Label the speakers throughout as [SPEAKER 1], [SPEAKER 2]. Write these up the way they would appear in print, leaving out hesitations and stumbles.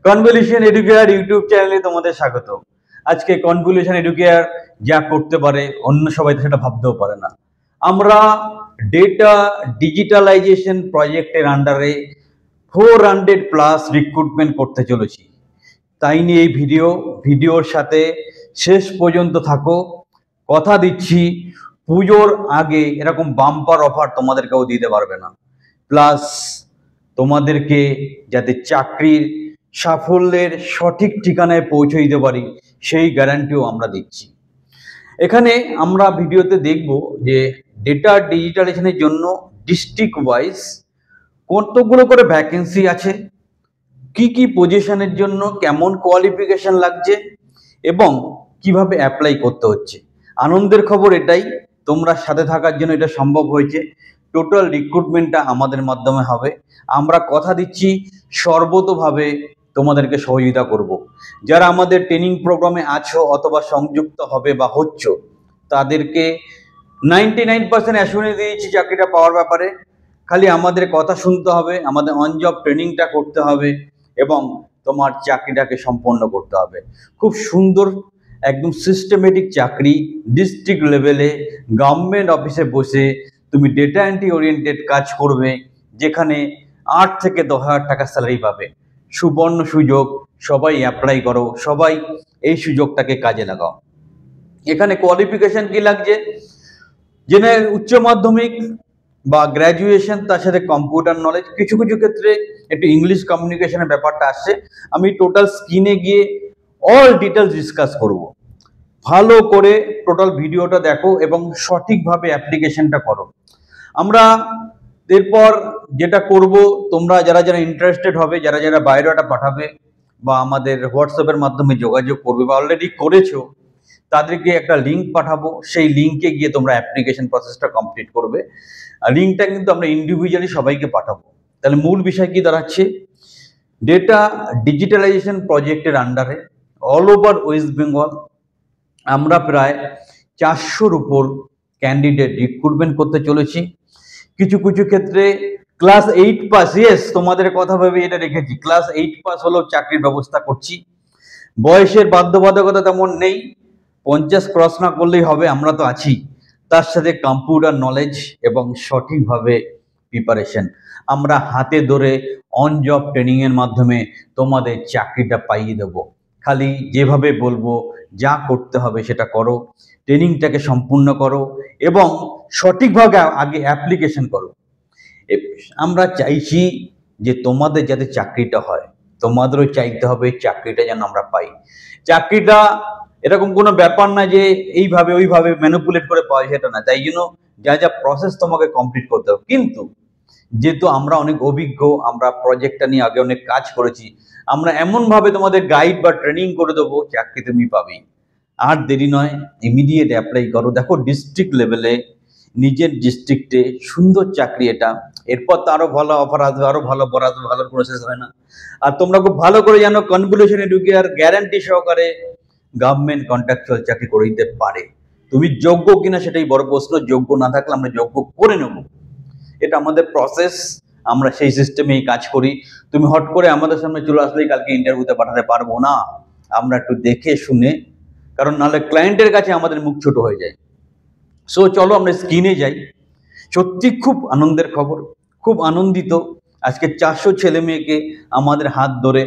[SPEAKER 1] Convolution educare YouTube চ্যানেলে তোমাদের স্বাগত। আজকে কনভলিউশন এডুকেয়ার যা করতে পারে অন্য সবাই সেটা ভাবতেও পারে না। আমরা ডেটা ডিজিটালাইজেশন প্রজেক্টের আন্ডারে 400+ রিক্রুটমেন্ট করতে চলেছি। তাই নিয়ে এই ভিডিওর সাথে শেষ পর্যন্ত থাকো। কথা দিচ্ছি পুজোর আগে এরকম বাম্পার অফার তোমাদেরকেও দিতে পারবে না। প্লাস তোমাদেরকে যাতে চাকরির সাফল্যের সঠিক ঠিকানায় পৌঁছে দিতে পারি সেই গ্যারান্টিও আমরা দিচ্ছি। এখানে আমরা ভিডিওতে দেখব যে ডেটা ডিজিটালাইজেশনের জন্য ডিস্ট্রিক্ট ওয়াইজ কতগুলো করে ভ্যাকেন্সি আছে, কি পজিশনের জন্য কেমন কোয়ালিফিকেশন লাগছে এবং কিভাবে অ্যাপ্লাই করতে হচ্ছে। আনন্দের খবর এটাই, তোমরা সাথে থাকার জন্য এটা সম্ভব হয়েছে। টোটাল রিক্রুটমেন্টটা আমাদের মাধ্যমে হবে। আমরা কথা দিচ্ছি সর্বতোভাবে তোমাদেরকে সহযোগিতা করব। যারা আমাদের ট্রেনিং প্রোগ্রামে আছো অথবা সংযুক্ত হবে বা হচ্ছ তাদেরকে 99% অ্যাসুরেন্স দিয়েছি চাকরিটা পাওয়ার ব্যাপারে। খালি আমাদের কথা শুনতে হবে, আমাদের অন জব ট্রেনিংটা করতে হবে এবং তোমার চাকরিটাকে সম্পন্ন করতে হবে। খুব সুন্দর একদম সিস্টেমেটিক চাকরি, ডিস্ট্রিক্ট লেভেলে গভর্নমেন্ট অফিসে বসে তুমি ডেটা এন্ট্রি ওরিয়েন্টেড কাজ করবে, যেখানে 8 থেকে 10,000 টাকা স্যালারি পাবে। সুবর্ণ সুযোগ, সবাই অ্যাপ্লাই করো, সবাই এই সুযোগটাকে কাজে লাগাও। এখানে কোয়ালিফিকেশন কি লাগছে? জেনারেল উচ্চ মাধ্যমিক বা গ্র্যাজুয়েশন, তার সাথে কম্পিউটার নলেজ, কিছু কিছু ক্ষেত্রে একটু ইংলিশ কমিউনিকেশনের ব্যাপারটা আসছে। আমি টোটাল স্ক্রিনে গিয়ে অল ডিটেলস ডিসকাস করব। ভালো করে টোটাল ভিডিওটা দেখো এবং সঠিকভাবে অ্যাপ্লিকেশনটা করো। আমরা এরপর যেটা করব, তোমরা যারা যারা ইন্টারেস্টেড হবে, যারা যারা বায়োডাটা পাঠাবে বা আমাদের হোয়াটসঅ্যাপের মাধ্যমে যোগাযোগ করবে বা অলরেডি করেছো, তাদেরকে একটা লিঙ্ক পাঠাবো। সেই লিঙ্কে গিয়ে তোমরা অ্যাপ্লিকেশন প্রসেসটা কমপ্লিট করবে। লিঙ্কটা কিন্তু আমরা ইন্ডিভিজুয়ালি সবাইকে পাঠাবো। তাহলে মূল বিষয় কি দাঁড়াচ্ছে? ডেটা ডিজিটালাইজেশন প্রজেক্টের আন্ডারে অল ওভার ওয়েস্ট বেঙ্গল আমরা প্রায় 400-র উপর ক্যান্ডিডেট রিক্রুটমেন্ট করতে চলেছি। কিছু কিছু ক্ষেত্রে ক্লাস 8 পাস, ইয়েস তোমাদের কথা ভেবে এটা রেখেছি, ক্লাস 8 পাস হলেও চাকরির ব্যবস্থা করছি। বয়সের বাধ্যবাধকতা তেমন নেই, 50 ক্রস না করলেই হবে, আমরা তো আছি। তার সাথে কম্পিউটার নলেজ এবং সঠিকভাবে প্রিপারেশন, আমরা হাতে ধরে অন জব ট্রেনিংয়ের মাধ্যমে তোমাদের চাকরিটা পাইয়ে দেব। খালি যেভাবে বলবো যা করতে হবে সেটা করো, ট্রেনিংটাকে সম্পূর্ণ করো এবং সঠিকভাবে আগে অ্যাপ্লিকেশন করো। আমরা চাইছি যে তোমাদের যাতে চাকরিটা হয়, তোমাদেরও চাইতে হবে চাকরিটা যেন আমরা পাই। চাকরিটা এরকম কোনো ব্যাপার না যে এইভাবে ওইভাবে ম্যানিপুলেট করে পাওয়া, সেটা না। তাই জন্য যা যা প্রসেস তোমাকে কমপ্লিট করতে হবে। কিন্তু যেহেতু আমরা অনেক অভিজ্ঞ, আমরা প্রজেক্টটা নিয়ে আগে অনেক কাজ করেছি, আমরা এমনভাবে তোমাদের গাইড বা ট্রেনিং করে দেবো চাকরি তুমি পাবেই। আর দেরি নয়, ইমিডিয়েট অ্যাপ্লাই করো। দেখো ডিস্ট্রিক্ট লেভেলে নিজের ডিস্ট্রিক্টে সুন্দর চাকরি এটা। এরপর তো আরো ভালো অফার আসবে, আরো ভালো বড় আসবে, ভালো প্রসেস হয় না। আর তোমরা খুব ভালো করে জানো কনভলিউশন এডুকেয়ার গ্যারান্টি সহকারে গভর্নমেন্ট কন্ট্রাকচুয়াল চাকরি করে দিতে পারে। তুমি যোগ্য কিনা সেটাই বড় প্রশ্ন। যোগ্য না থাকলে আমরা যোগ্য করে নেব, এটা আমাদের প্রসেস। আমরা সেই সিস্টেমেই কাজ করি। তুমি হট করে আমাদের সামনে চলে আসলেই কালকে ইন্টারভিউতে পাঠাতে পারবো না। আমরা একটু দেখে শুনে, কারণ নাহলে ক্লায়েন্টের কাছে আমাদের মুখ ছোট হয়ে যায়। সো চলো আমরা স্ক্রিনে যাই। সত্যি খুব আনন্দের খবর, খুব আনন্দিত। আজকে 400 ছেলে মেয়েকে আমাদের হাত ধরে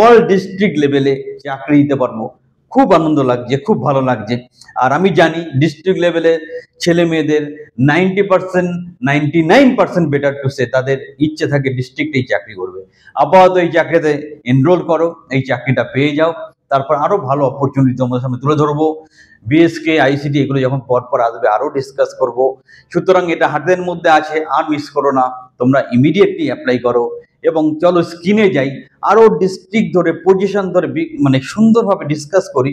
[SPEAKER 1] অল ডিস্ট্রিক্ট লেভেলে চাকরি দিতে পারবো। খুব আনন্দ লাগছে, খুব ভালো লাগছে। আর আমি জানি ডিস্ট্রিক্ট লেভেলে ছেলে মেয়েদের 90%, 99% বেটার টু সে, তাদের ইচ্ছে থাকে ডিস্ট্রিক্টেই চাকরি করবে। আপাতত এই চাকরিতে এনরোল করো, এই চাকরিটা পেয়ে যাও। তারপর আরো ভালো অপরচুনিটি তোমাদের সামনে তুলে ধরবো। বিএসকে, আইসিটি এগুলো যখন পর আসবে আরো ডিসকাস করব। সুতরাং এটা হাতের মধ্যে আছে, আর মিস করো না। তোমরা ইমিডিয়েটলি অ্যাপ্লাই করো এবং চলো স্ক্রিনে যাই, আরো ডিস্ট্রিক্ট ধরে পজিশন ধরে মানে সুন্দরভাবে ডিসকাস করি।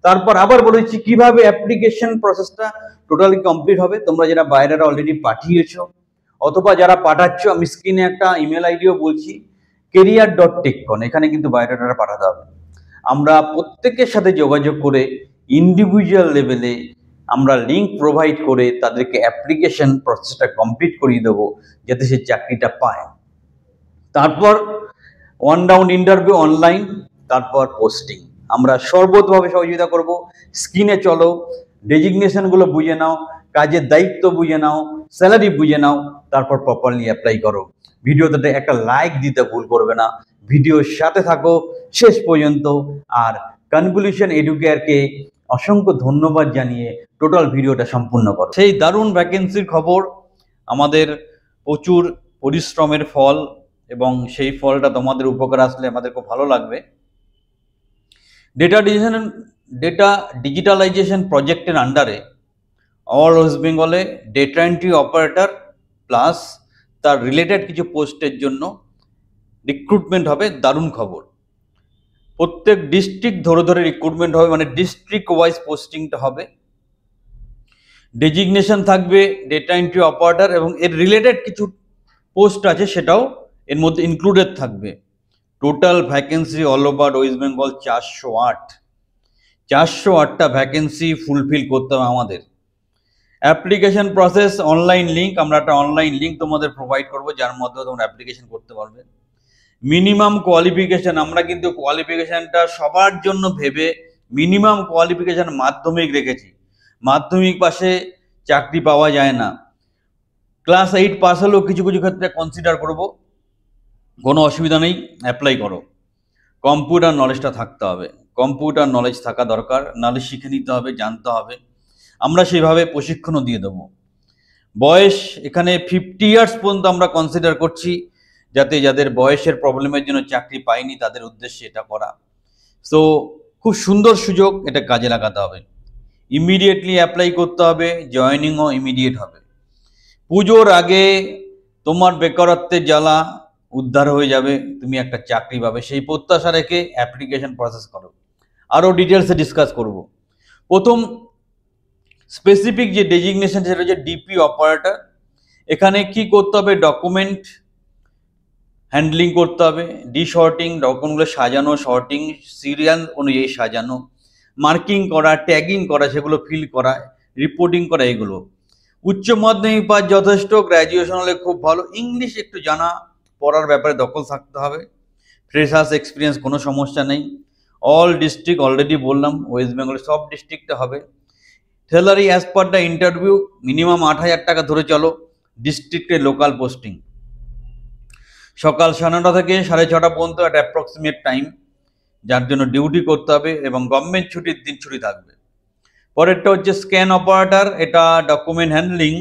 [SPEAKER 1] তারপর আবার বলেছি কিভাবে অ্যাপ্লিকেশন প্রসেসটা টোটালি কমপ্লিট হবে। তোমরা যারা বাইরেরা অলরেডি পাঠিয়েছো অথবা যারা পাঠাচ্ছ, আমি স্ক্রিনে একটা ইমেল আইডিও বলছি, career.techcon, এখানে কিন্তু বায়োডাটাটা পাঠাতে হবে। আমরা প্রত্যেকের সাথে যোগাযোগ করে ইন্ডিভিজুয়াল লেভেলে আমরা লিঙ্ক প্রোভাইড করে তাদেরকে অ্যাপ্লিকেশন প্রসেসটা কমপ্লিট করিয়ে দেবো, যাতে সে চাকরিটা পায়। তারপর ওয়ান রাউন্ড ইন্টারভিউ অনলাইন, তারপর পোস্টিং। আমরা সর্বতভাবে সহযোগিতা করব। স্ক্রিনে চলো, ডেজিগনেশনগুলো বুঝে নাও, কাজের দায়িত্ব বুঝে নাও, স্যালারি বুঝে নাও, তারপর প্রপারলি অ্যাপ্লাই করো। ভিডিওতে একটা লাইক দিতে ভুল করবে না। ভিডিওর সাথে থাকো শেষ পর্যন্ত। আর কনভলিউশন এডুকেয়ারকে অসংখ্য ধন্যবাদ জানিয়ে টোটাল ভিডিওটা সম্পূর্ণ করো। সেই দারুণ ভ্যাকেন্সির খবর, আমাদের প্রচুর পরিশ্রমের ফল, এবং সেই ফলটা তোমাদের উপকার আসলে আমাদের খুব ভালো লাগবে। ডেটা ডিজিটালাইজেশন প্রজেক্টের আন্ডারে অল ওয়েস্ট বেঙ্গলে ডেটা এন্ট্রি অপারেটর প্লাস তার রিলেটেড কিছু পোস্টের জন্য রিক্রুটমেন্ট হবে। দারুণ খবর, প্রত্যেক ডিস্ট্রিক্ট ধরে ধরে রিক্রুটমেন্ট হবে, মানে ডিস্ট্রিক্ট ওয়াইজ পোস্টিংটা হবে। ডেজিগনেশন থাকবে ডেটা এন্ট্রি অপারেটর, এবং এর রিলেটেড কিছু পোস্ট আছে সেটাও এর মধ্যে ইনক্লুডেড থাকবে। Total vacancy all over West Bengal 408টা ভ্যাকেন্সি ফুলফিল করতে হবে আমাদের। অ্যাপ্লিকেশন প্রসেস অনলাইন লিঙ্ক, আমরা একটা অনলাইন লিঙ্ক তোমাদের প্রোভাইড করবো যার মাধ্যমে তোমরা অ্যাপ্লিকেশন করতে পারবে। মিনিমাম কোয়ালিফিকেশন, আমরা কিন্তু কোয়ালিফিকেশনটা সবার জন্য ভেবে মিনিমাম কোয়ালিফিকেশন মাধ্যমিক রেখেছি। মাধ্যমিক পাশে চাকরি পাওয়া যায় না, ক্লাস 8 পাস হলেও কিছু কিছু ক্ষেত্রে কনসিডার করব, কোনো অসুবিধা নেই, অ্যাপ্লাই করো। কম্পিউটার নলেজটা থাকতে হবে, কম্পিউটার নলেজ থাকা দরকার, নলেজ শিখে নিতে হবে, জানতে হবে। আমরা সেইভাবে প্রশিক্ষণও দিয়ে দেবো। বয়স এখানে 50 ইয়ার্স পর্যন্ত আমরা কনসিডার করছি, যাতে যাদের বয়সের প্রবলেমের জন্য চাকরি পায়নি তাদের উদ্দেশ্যে এটা করা। সো খুব সুন্দর সুযোগ, এটা কাজে লাগাতে হবে। ইমিডিয়েটলি অ্যাপ্লাই করতে হবে, জয়েনিংও ইমিডিয়েট হবে। পুজোর আগে তোমার বেকারত্বের জ্বালা উদ্ধার হয়ে যাবে, তুমি একটা চাকরি পাবে, সেই প্রত্যাশা রেখে অ্যাপ্লিকেশন প্রসেস করো। আরও ডিটেলসে ডিসকাস করব। প্রথম স্পেসিফিক যে ডেজিগনেশন সেটা হচ্ছে ডিপি অপারেটর। এখানে কি করতে হবে? ডকুমেন্ট হ্যান্ডলিং করতে হবে, ডিশর্টিং, ডকুমেন্টগুলো সাজানো, শর্টিং, সিরিয়াল অনুযায়ী সাজানো, মার্কিং করা, ট্যাগিং করা, সেগুলো ফিল করা, রিপোর্টিং করা, এগুলো। উচ্চ মাধ্যমিক পাস যথেষ্ট, গ্র্যাজুয়েশন হলে খুব ভালো। ইংলিশ একটু জানা, পড়ার ব্যাপারে দখল থাকতে হবে। ফ্রেশার্স এক্সপিরিয়েন্স কোনো সমস্যা নেই। অল ডিস্ট্রিক্ট অলরেডি বললাম, ওয়েস্ট বেঙ্গলের সব ডিস্ট্রিক্টে হবে। Salary as per the interview minimum 8,000 টাকা ধরে চলো। ডিস্ট্রিক্টে লোকাল পোস্টিং, সকাল 9:30 থেকে 6:30 পর্যন্ত একটা অ্যাপ্রক্সিমেট টাইম, যার জন্য ডিউটি করতে হবে, এবং গভর্নমেন্ট ছুটির দিন ছুটি থাকবে। পরেরটা হচ্ছে স্ক্যান অপারেটর, এটা document handling,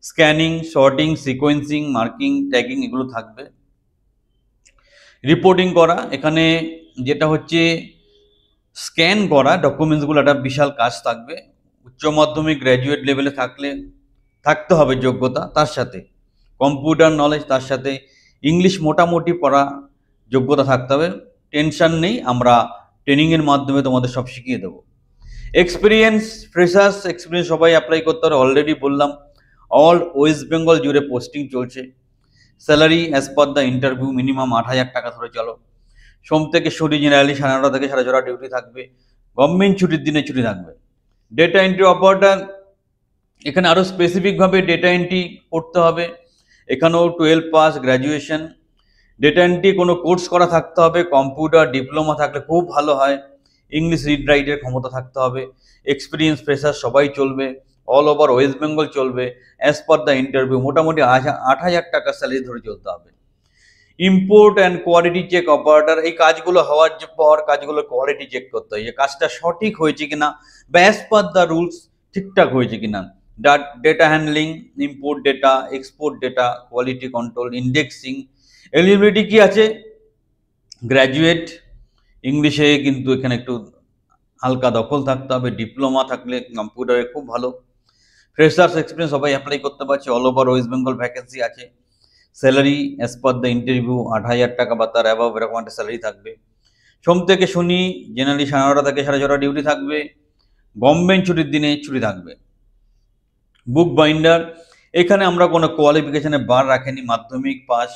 [SPEAKER 1] scanning, sorting, sequencing, marking, tagging, এগুলো থাকবে। রিপোর্টিং করা, এখানে যেটা হচ্ছে স্ক্যান করা ডকুমেন্টসগুলো, একটা বিশাল কাজ থাকবে। উচ্চ মাধ্যমিক গ্র্যাজুয়েট লেভেলে থাকতে হবে যোগ্যতা, তার সাথে কম্পিউটার নলেজ, তার সাথে ইংলিশ মোটামুটি পড়া যোগ্যতা থাকতে হবে। টেনশন নেই, আমরা ট্রেনিংয়ের মাধ্যমে তোমাদের সব শিখিয়ে দেবো। এক্সপিরিয়েন্স, ফ্রেশার্স এক্সপিরিয়েন্স সবাই অ্যাপ্লাই করতে হবে, অলরেডি বললাম। অল ওয়েস্ট বেঙ্গল জুড়ে পোস্টিং চলছে। Salary as per the interview minimum 8,000 টাকা ধরে চলো। সোম থেকে শনি জেনারেলি 9:30 থেকে 6:30 ডিউটি থাকবে, গভর্নমেন্ট ছুটির দিনে ছুটি থাকবে। ডেটা এন্ট্রি অপারেটর, এখানে আরও স্পেসিফিকভাবে ডেটা এন্ট্রি করতে হবে। এখানেও 12 পাস, গ্র্যাজুয়েশন। ডেটা এন্ট্রি কোনো কোর্স করা থাকতে হবে, কম্পিউটার ডিপ্লোমা থাকলে খুব ভালো হয়। ইংলিশ রিড রাইটের ক্ষমতা থাকতে হবে। এক্সপিরিয়েন্স ফ্রেশার সবাই চলবে, অল ওভার ওয়েস্ট বেঙ্গল চলবে। অ্যাজ পার দ্য ইন্টারভিউ মোটামুটি 8,000 টাকা স্যালারি ধরে চলতে হবে। Import and quality check operator, এই কাজগুলো হওয়ার পর কাজগুলো কোয়ালিটি চেক করতে হয়, যে কাজটা সঠিক হয়েছে কিনা বা অ্যাজ পার দ্য রুলস ঠিকঠাক হয়েছে কিনা। Data handling, import data, export data, quality control, indexing. Eligibility কি আছে? গ্র্যাজুয়েট, ইংলিশে কিন্তু এখানে একটু হালকা দখল থাকতে হবে, ডিপ্লোমা থাকলে কম্পিউটারে খুব ভালো। ফ্রেশার্স এক্সপিরিয়েন্স সবাই অ্যাপ্লাই করতে পারছে, all over West Bengal vacancy আছে। Salary as per the interview 8,000 টাকা বা তার অ্যাবাভ এরকম একটা স্যালারি থাকবে। সোম থেকে শনি জেনারেলি 9:30 থেকে 6:30 ডিউটি থাকবে, গভর্নমেন্ট ছুটির দিনে ছুটি থাকবে। বুক বাইন্ডার, এখানে আমরা কোনো কোয়ালিফিকেশনে বার রাখেনি, মাধ্যমিক পাস,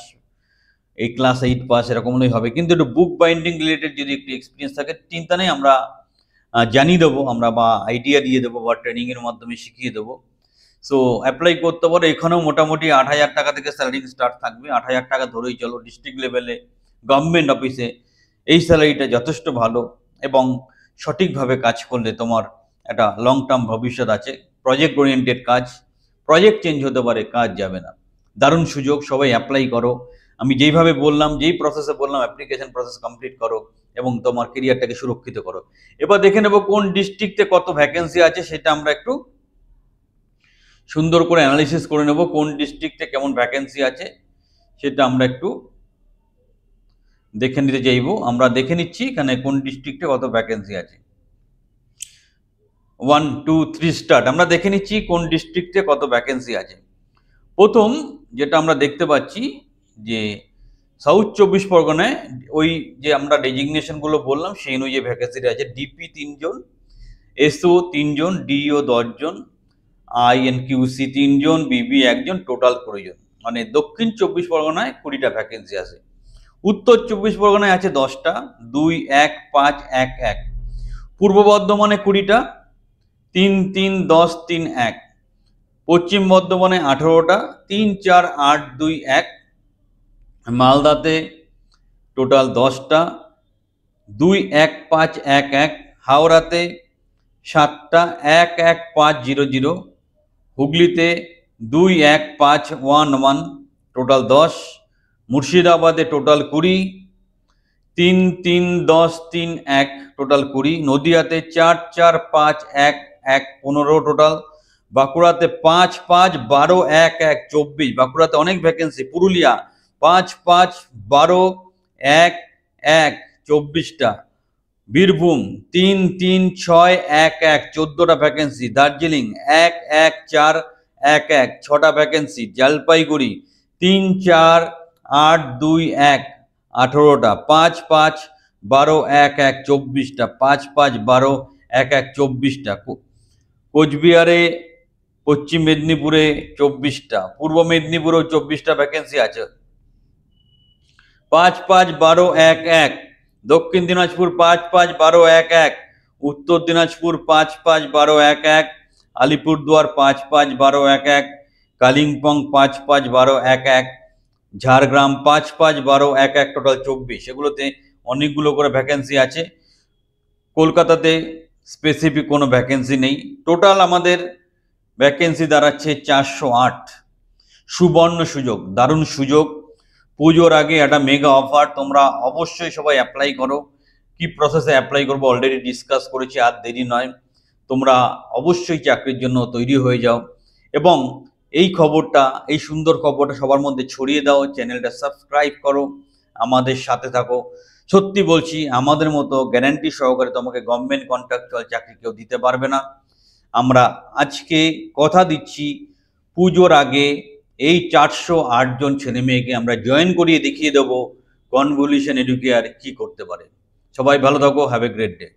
[SPEAKER 1] এই ক্লাস 8 পাস এরকম হলেই হবে, কিন্তু একটু বুক বাইন্ডিং রিলেটেড যদি একটু এক্সপিরিয়েন্স থাকে চিন্তা নেই, আমরা জানিয়ে দেবো, আমরা বা আইডিয়া দিয়ে দেবো বা ট্রেনিংয়ের মাধ্যমে শিখিয়ে দেবো। সো অ্যাপ্লাই করতে পারো। এখানেও মোটামুটি 8,000 টাকা থেকে স্যালারি স্টার্ট থাকবে, 8,000 টাকা ধরেই চলো। ডিস্ট্রিক্ট লেভেলে গভর্নমেন্ট অফিসে এই স্যালারিটা যথেষ্ট ভালো এবং সঠিকভাবে কাজ করলে তোমার একটা লং টার্ম ভবিষ্যৎ আছে। প্রজেক্ট ওরিয়েন্টেড কাজ, প্রজেক্ট চেঞ্জ হতে পারে, কাজ যাবে না। দারুণ সুযোগ, সবাই অ্যাপ্লাই করো। আমি যেইভাবে বললাম, যেই প্রসেসে বললাম, অ্যাপ্লিকেশন প্রসেস কমপ্লিট করো এবং তোমার কেরিয়ারটাকে সুরক্ষিত করো। এবার দেখে নেব কোন ডিস্ট্রিক্টে কত ভ্যাকেন্সি আছে, সেটা আমরা একটু সুন্দর করে অ্যানালিসিস করে নেব। কোন ডিস্ট্রিক্টে কেমন ভ্যাকেন্সি আছে সেটা আমরা একটু দেখে নিতে চাইব। আমরা দেখে নিচ্ছি এখানে কোন ডিস্ট্রিক্টে কত ভ্যাকেন্সি আছে। 1 2 3 স্টার্ট। আমরা দেখে নিচ্ছি কোন ডিস্ট্রিক্টে কত ভ্যাকেন্সি আছে। প্রথম যেটা আমরা দেখতে পাচ্ছি যে সাউথ 24 পরগনায় ওই যে আমরা ডেজিগনেশনগুলো বললাম সেই অনুযায়ী ভ্যাকেন্সিটা আছে। ডিপি 3 জন, এসও 3 জন, ডিও 10 জন, আইএনকিউসি 3 জন, বিবি 1 জন, টোটাল 20 জন। মানে দক্ষিণ 24 পরগনায় 20টা ভ্যাকেন্সি আছে। উত্তর 24 পরগনায় আছে 10টা, 2 1 5 1 1। পূর্ব বর্ধমানে 20টা, 3 3 10 3 1। পশ্চিম বর্ধমানে 18টা, 3 4 8 2 1। মালদাতে টোটাল 10টা, 2 1 5 1 1। হাওড়াতে 7টা, 1 1 5 0 0। হুগলিতে 2 1 5 1 1, টোটাল 10। মুর্শিদাবাদে টোটাল 20, 3 3 10 3 1, টোটাল 20। নদিয়াতে 4 4 5 1 1, 15 টোটাল। বাঁকুড়াতে 5 5 12 1 1, 24। বাঁকুড়াতে অনেক ভ্যাকেন্সি। পুরুলিয়া 5 5 12 1 1, 24টা। বীরভূম 3 3 6 1 1, 14টা ভ্যাকেন্সি। দার্জিলিং 1 1 4 1 1, 6টা ভ্যাকেন্সি। জলপাইগুড়ি 3 4 8 2 1, 18টা। 5 5 12 1 1, 24টা। 5 5 12 1 1, 24টা। কোচবিহারে, পশ্চিম মেদিনীপুরে 24টা। পূর্ব মেদিনীপুরেও 24টা ভ্যাকেন্সি আছে। 5 5 12 1 1। দক্ষিণ দিনাজপুর 5 5 12 1 1। উত্তর দিনাজপুর 5 5 12 1 1। আলিপুরদুয়ার 5 5 12 1 1। কালিম্পং 5 5 12 1 1। ঝাড়গ্রাম 5 5 12 1 1, টোটাল 24। এগুলোতে অনেকগুলো করে ভ্যাকেন্সি আছে। কলকাতাতে স্পেসিফিক কোনো ভ্যাকেন্সি নেই। টোটাল আমাদের ভ্যাকেন্সি দাঁড়াচ্ছে 408। সুবর্ণ সুযোগ, দারুণ সুযোগ। পুজোর আগে একটা মেগা অফার, তোমরা অবশ্যই সবাই অ্যাপ্লাই করো। কি প্রসেসে অ্যাপ্লাই করবো অলরেডি ডিসকাস করেছি, আর দেরি নয়। তোমরা অবশ্যই চাকরির জন্য তৈরি হয়ে যাও এবং এই খবরটা, এই সুন্দর খবরটা সবার মধ্যে ছড়িয়ে দাও। চ্যানেলটা সাবস্ক্রাইব করো, আমাদের সাথে থাকো। সত্যি বলছি, আমাদের মতো গ্যারান্টি সহকারে তোমাকে গভর্নমেন্ট কন্ট্রাকচুয়াল চাকরি কেউ দিতে পারবে না। আমরা আজকে কথা দিচ্ছি, পুজোর আগে এই 408 জন ছেলে মেয়েকে আমরা জয়েন করিয়ে দেখিয়ে দেবো কনভলিউশন এডুকেয়ার কি করতে পারে। সবাই ভালো থাকো, হ্যাভ এ গ্রেট ডে।